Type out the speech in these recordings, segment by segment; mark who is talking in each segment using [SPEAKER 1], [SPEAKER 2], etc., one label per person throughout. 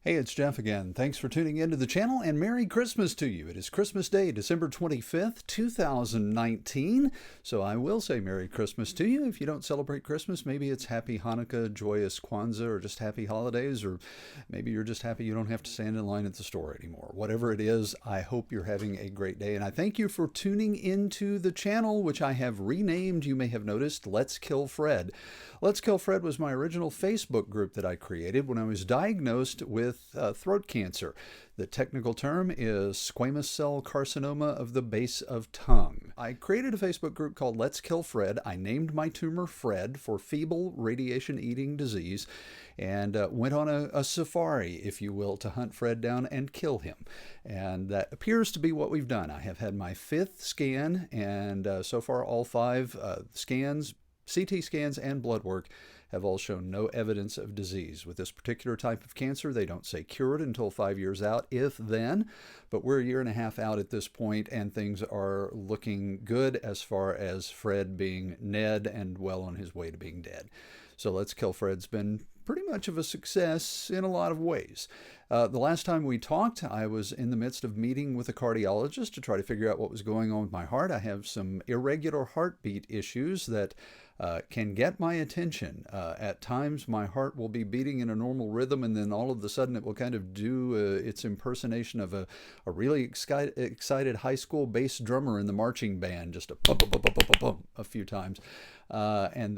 [SPEAKER 1] Hey, it's Jeff again. Thanks for tuning into the channel and Merry Christmas to you. It is Christmas Day, December 25th, 2019. So I will say Merry Christmas to you. If you don't celebrate Christmas, maybe it's Happy Hanukkah, Joyous Kwanzaa, or just Happy Holidays, or maybe you're just happy you don't have to stand in line at the store anymore. Whatever it is, I hope you're having a great day. And I thank you for tuning into the channel, which I have renamed, you may have noticed, Let's Kill Fred. Let's Kill Fred was my original Facebook group that I created when I was diagnosed with throat cancer. The technical term is squamous cell carcinoma of the base of tongue. I created a Facebook group called Let's Kill Fred. I named my tumor Fred for feeble radiation-eating disease and went on a safari, if you will, to hunt Fred down and kill him. And that appears to be what we've done. I have had my fifth scan, and so far all five scans, CT scans and blood work have all shown no evidence of disease. With this particular type of cancer, they don't say cured until 5 years out, if then, but we're a year and a half out at this point, and things are looking good as far as Fred being Ned and well on his way to being dead. So Let's Kill Fred's been pretty much of a success in a lot of ways. The last time we talked, I was in the midst of meeting with a cardiologist to try to figure out what was going on with my heart. I have some irregular heartbeat issues that can get my attention. At times, my heart will be beating in a normal rhythm, and then all of a sudden it will kind of do its impersonation of a really excited high school bass drummer in the marching band, just a bum, bum, bum, bum, bum, bum, a few times. And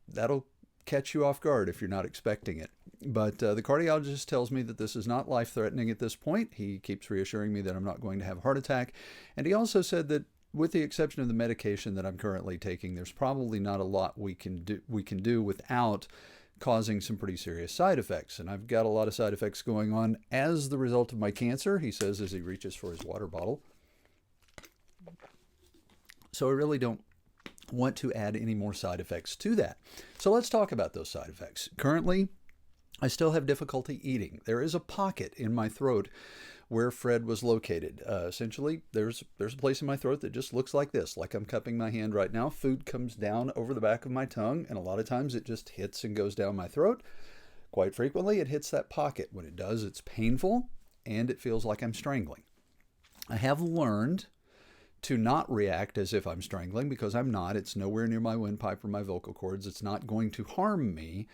[SPEAKER 1] that'll catch you off guard if you're not expecting it. But the cardiologist tells me that this is not life-threatening at this point. He keeps reassuring me that I'm not going to have a heart attack. And he also said that with the exception of the medication that I'm currently taking, there's probably not a lot we can do without causing some pretty serious side effects. And I've got a lot of side effects going on as the result of my cancer, he says as he reaches for his water bottle. So I really don't want to add any more side effects to that. So let's talk about those side effects. Currently, I still have difficulty eating. There is a pocket in my throat where Fred was located. Essentially, there's a place in my throat that just looks like this, like I'm cupping my hand right now. Food comes down over the back of my tongue, and a lot of times it just hits and goes down my throat. Quite frequently, it hits that pocket. When it does, it's painful, and it feels like I'm strangling. I have learned to not react as if I'm strangling, because I'm not. It's nowhere near my windpipe or my vocal cords. It's not going to harm me.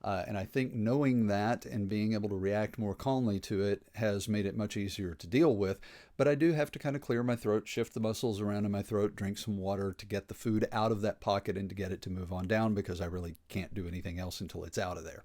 [SPEAKER 1] And I think knowing that and being able to react more calmly to it has made it much easier to deal with. But I do have to kind of clear my throat, shift the muscles around in my throat, drink some water to get the food out of that pocket and to get it to move on down, because I really can't do anything else until it's out of there.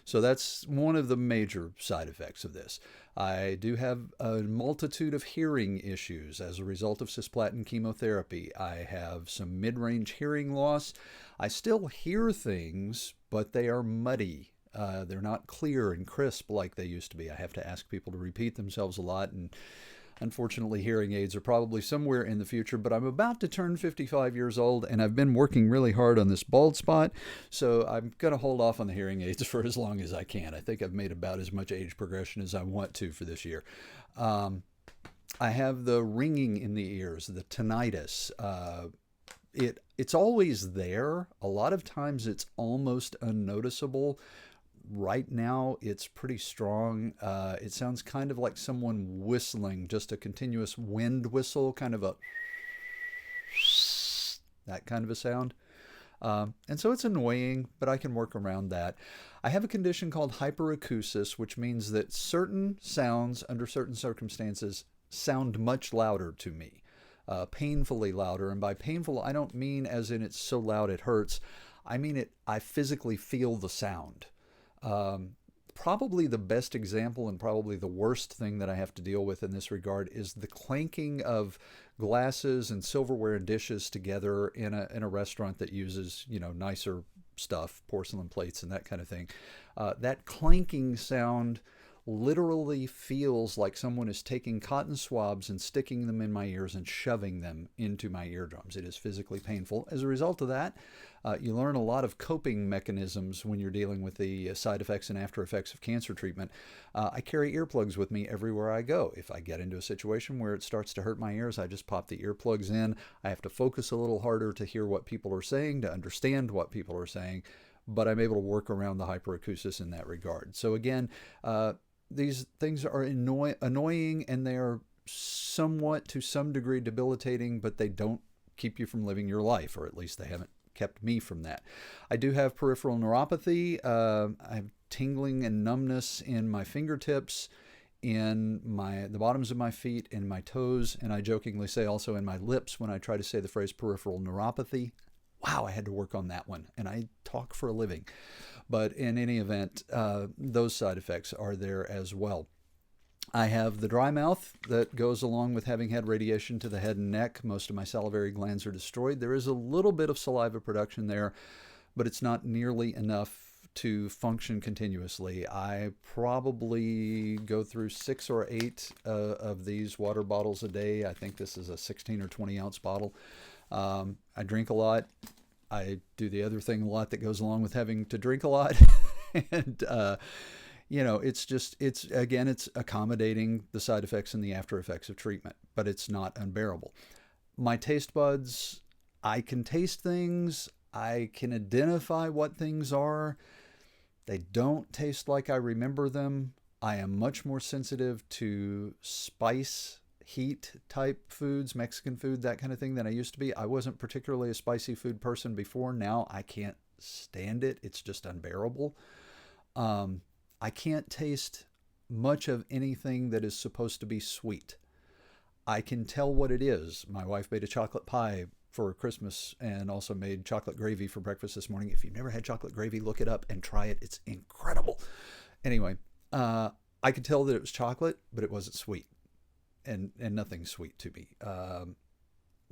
[SPEAKER 1] So that's one of the major side effects of this. I do have a multitude of hearing issues as a result of cisplatin chemotherapy. I have some mid-range hearing loss. I still hear things, but they are muddy. They're not clear and crisp like they used to be. I have to ask people to repeat themselves a lot, and unfortunately, hearing aids are probably somewhere in the future, but I'm about to turn 55 years old, and I've been working really hard on this bald spot, so I'm going to hold off on the hearing aids for as long as I can. I think I've made about as much age progression as I want to for this year. I have the ringing in the ears, the tinnitus. It's always there. A lot of times it's almost unnoticeable. Right now, it's pretty strong. It sounds kind of like someone whistling, just a continuous wind whistle, kind of that kind of a sound. And so it's annoying, but I can work around that. I have a condition called hyperacusis, which means that certain sounds under certain circumstances sound much louder to me, painfully louder. And by painful, I don't mean as in it's so loud it hurts. I mean I physically feel the sound. Probably the best example and probably the worst thing that I have to deal with in this regard is the clanking of glasses and silverware and dishes together in a restaurant that uses, nicer stuff, porcelain plates and that kind of thing. That clanking sound literally feels like someone is taking cotton swabs and sticking them in my ears and shoving them into my eardrums. It is physically painful. As a result of that, you learn a lot of coping mechanisms when you're dealing with the side effects and after effects of cancer treatment. I carry earplugs with me everywhere I go. If I get into a situation where it starts to hurt my ears, I just pop the earplugs in. I have to focus a little harder to hear what people are saying, to understand what people are saying, but I'm able to work around the hyperacusis in that regard. So again, these things are annoying, and they are somewhat, to some degree, debilitating, but they don't keep you from living your life, or at least they haven't kept me from that. I do have peripheral neuropathy. I have tingling and numbness in my fingertips, in the bottoms of my feet, in my toes, and I jokingly say also in my lips when I try to say the phrase peripheral neuropathy. Wow, I had to work on that one, and I talk for a living. But in any event, those side effects are there as well. I have the dry mouth that goes along with having had radiation to the head and neck. Most of my salivary glands are destroyed. There is a little bit of saliva production there, but it's not nearly enough to function continuously. I probably go through 6 or 8 of these water bottles a day. I think this is a 16 or 20 ounce bottle. I drink a lot. I do the other thing a lot that goes along with having to drink a lot. And, it's accommodating the side effects and the after effects of treatment, but it's not unbearable. My taste buds, I can taste things. I can identify what things are. They don't taste like I remember them. I am much more sensitive to spice, heat type foods, Mexican food, that kind of thing, than I used to be. I wasn't particularly a spicy food person before. Now I can't stand it. It's just unbearable. I can't taste much of anything that is supposed to be sweet. I can tell what it is. My wife made a chocolate pie for Christmas and also made chocolate gravy for breakfast this morning. If you've never had chocolate gravy, look it up and try it. It's incredible. Anyway, I could tell that it was chocolate, but it wasn't sweet, and nothing sweet to me.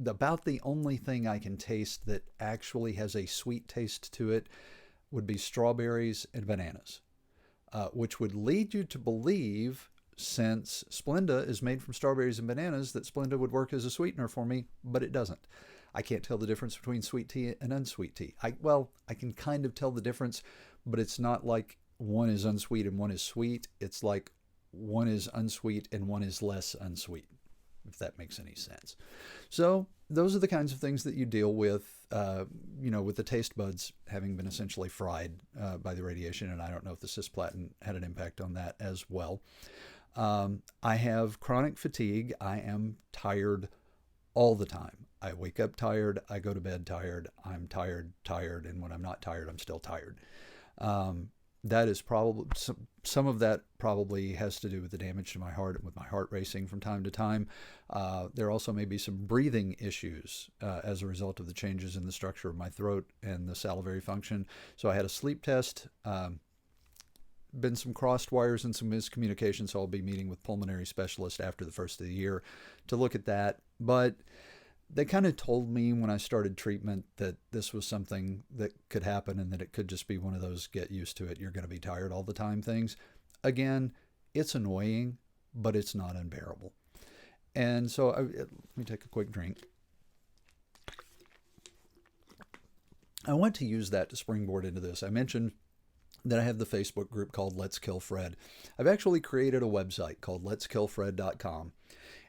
[SPEAKER 1] About the only thing I can taste that actually has a sweet taste to it would be strawberries and bananas, which would lead you to believe, since Splenda is made from strawberries and bananas, that Splenda would work as a sweetener for me, but it doesn't. I can't tell the difference between sweet tea and unsweet tea. I can kind of tell the difference, but it's not like one is unsweet and one is sweet. It's like one is unsweet and one is less unsweet, if that makes any sense. So those are the kinds of things that you deal with, with the taste buds having been essentially fried by the radiation. And I don't know if the cisplatin had an impact on that as well. I have chronic fatigue. I am tired all the time. I wake up tired. I go to bed tired. I'm tired. And when I'm not tired, I'm still tired. That is probably, some of that probably has to do with the damage to my heart and with my heart racing from time to time. There also may be some breathing issues as a result of the changes in the structure of my throat and the salivary function. So I had a sleep test, been some crossed wires and some miscommunication, so I'll be meeting with pulmonary specialist after the first of the year to look at that. But they kind of told me when I started treatment that this was something that could happen and that it could just be one of those get used to it, you're going to be tired all the time things. Again, it's annoying, but it's not unbearable. And so let me take a quick drink. I want to use that to springboard into this. I mentioned that I have the Facebook group called Let's Kill Fred. I've actually created a website called letskillfred.com.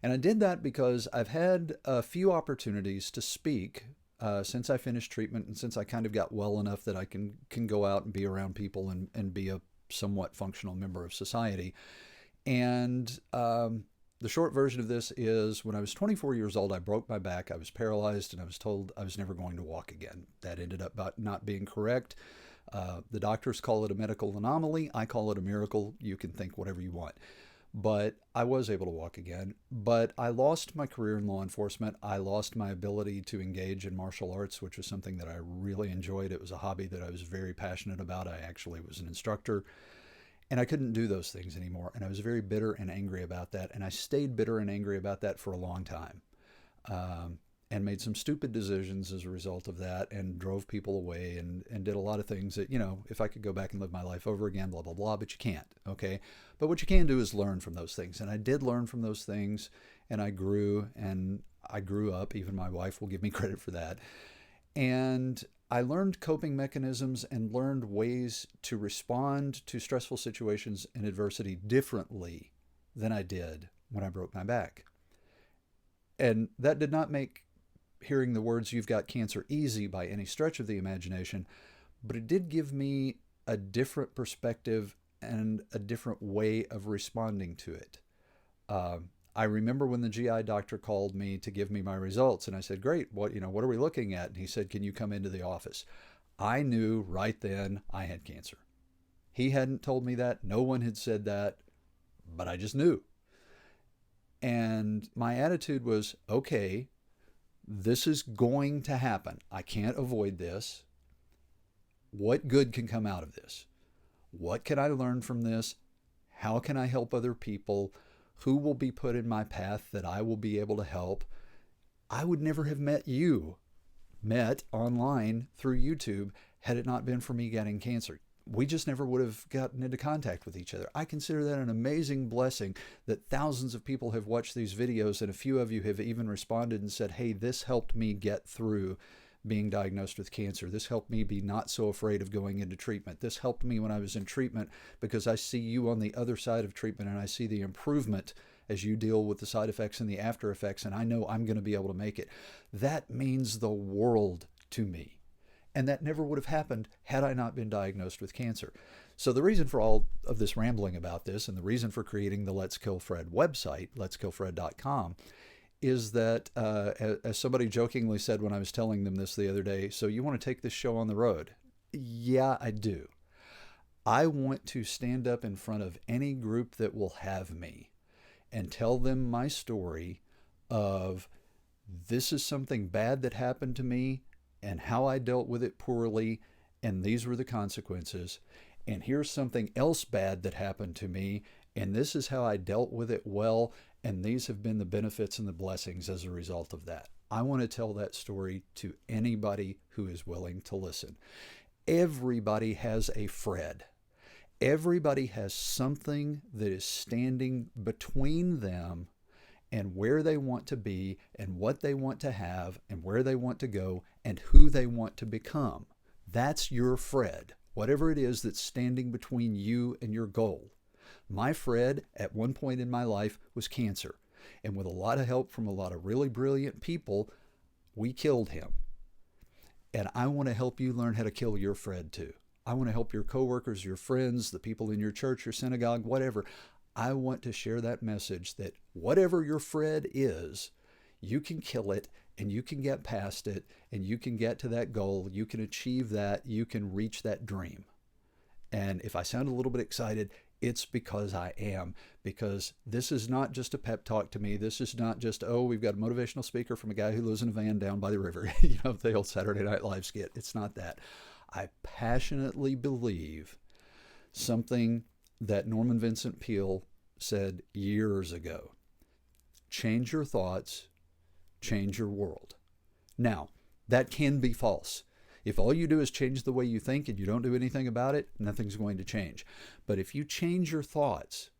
[SPEAKER 1] And I did that because I've had a few opportunities to speak since I finished treatment and since I kind of got well enough that I can go out and be around people and be a somewhat functional member of society. And the short version of this is, when I was 24 years old, I broke my back. I was paralyzed, and I was told I was never going to walk again. That ended up not being correct. The doctors call it a medical anomaly. I call it a miracle. You can think whatever you want. But I was able to walk again. But I lost my career in law enforcement. I lost my ability to engage in martial arts, which was something that I really enjoyed. It was a hobby that I was very passionate about. I actually was an instructor. And I couldn't do those things anymore. And I was very bitter and angry about that. And I stayed bitter and angry about that for a long time. And made some stupid decisions as a result of that, and drove people away, and did a lot of things that, if I could go back and live my life over again, blah, blah, blah, but you can't, okay? But what you can do is learn from those things. And I did learn from those things, and I grew up. Even my wife will give me credit for that. And I learned coping mechanisms and learned ways to respond to stressful situations and adversity differently than I did when I broke my back. And that did not make hearing the words "you've got cancer" easy by any stretch of the imagination, but it did give me a different perspective and a different way of responding to it. I remember when the GI doctor called me to give me my results, and I said, "Great, what are we looking at?" And he said, "Can you come into the office?" I knew right then I had cancer. He hadn't told me that. No one had said that, but I just knew. And my attitude was, okay, this is going to happen. I can't avoid this. What good can come out of this? What can I learn from this? How can I help other people? Who will be put in my path that I will be able to help? I would never have met online through YouTube had it not been for me getting cancer. We just never would have gotten into contact with each other. I consider that an amazing blessing that thousands of people have watched these videos, and a few of you have even responded and said, "Hey, this helped me get through being diagnosed with cancer. This helped me be not so afraid of going into treatment. This helped me when I was in treatment because I see you on the other side of treatment and I see the improvement as you deal with the side effects and the after effects, and I know I'm going to be able to make it." That means the world to me. And that never would have happened had I not been diagnosed with cancer. So the reason for all of this rambling about this, and the reason for creating the Let's Kill Fred website, letskillfred.com, is that, as somebody jokingly said when I was telling them this the other day, "So you want to take this show on the road?" Yeah, I do. I want to stand up in front of any group that will have me and tell them my story of, this is something bad that happened to me and how I dealt with it poorly, and these were the consequences. And here's something else bad that happened to me, and this is how I dealt with it well, and these have been the benefits and the blessings as a result of that. I want to tell that story to anybody who is willing to listen. Everybody has a Fred. Everybody has something that is standing between them and where they want to be and what they want to have and where they want to go and who they want to become. That's your Fred, whatever it is that's standing between you and your goal. My Fred at one point in my life was cancer. And with a lot of help from a lot of really brilliant people, we killed him. And I want to help you learn how to kill your Fred too. I want to help your coworkers, your friends, the people in your church, your synagogue, whatever. I want to share that message that whatever your Fred is, you can kill it and you can get past it and you can get to that goal. You can achieve that. You can reach that dream. And if I sound a little bit excited, it's because I am, because this is not just a pep talk to me. This is not just, oh, we've got a motivational speaker from a guy who lives in a van down by the river, the old Saturday Night Live skit. It's not that. I passionately believe something that Norman Vincent Peale said years ago: change your thoughts, change your world. Now, that can be false. If all you do is change the way you think and you don't do anything about it, nothing's going to change. But if you change your thoughts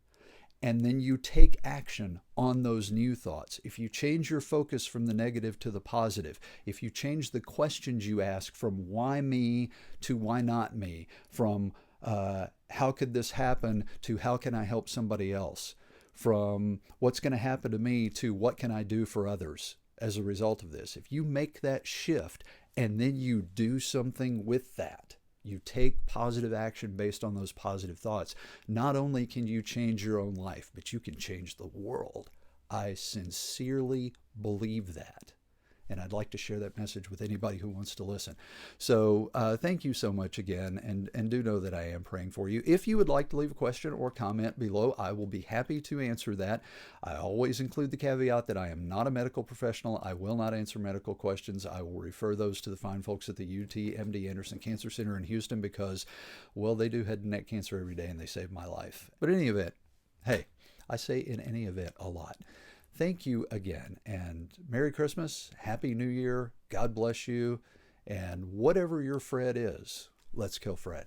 [SPEAKER 1] and then you take action on those new thoughts, if you change your focus from the negative to the positive, if you change the questions you ask from why me to why not me, from how could this happen to how can I help somebody else, from what's going to happen to me to what can I do for others as a result of this, if you make that shift and then you do something with that, you take positive action based on those positive thoughts, not only can you change your own life, but you can change the world. I sincerely believe that. And I'd like to share that message with anybody who wants to listen. So thank you so much again, and do know that I am praying for you. If you would like to leave a question or comment below, I will be happy to answer that. I always include the caveat that I am not a medical professional. I will not answer medical questions. I will refer those to the fine folks at the MD Anderson Cancer Center in Houston because, well, they do head and neck cancer every day and they saved my life. But in any event, hey, I say in any event a lot. Thank you again, and Merry Christmas, Happy New Year, God bless you, and whatever your Fred is, let's kill Fred.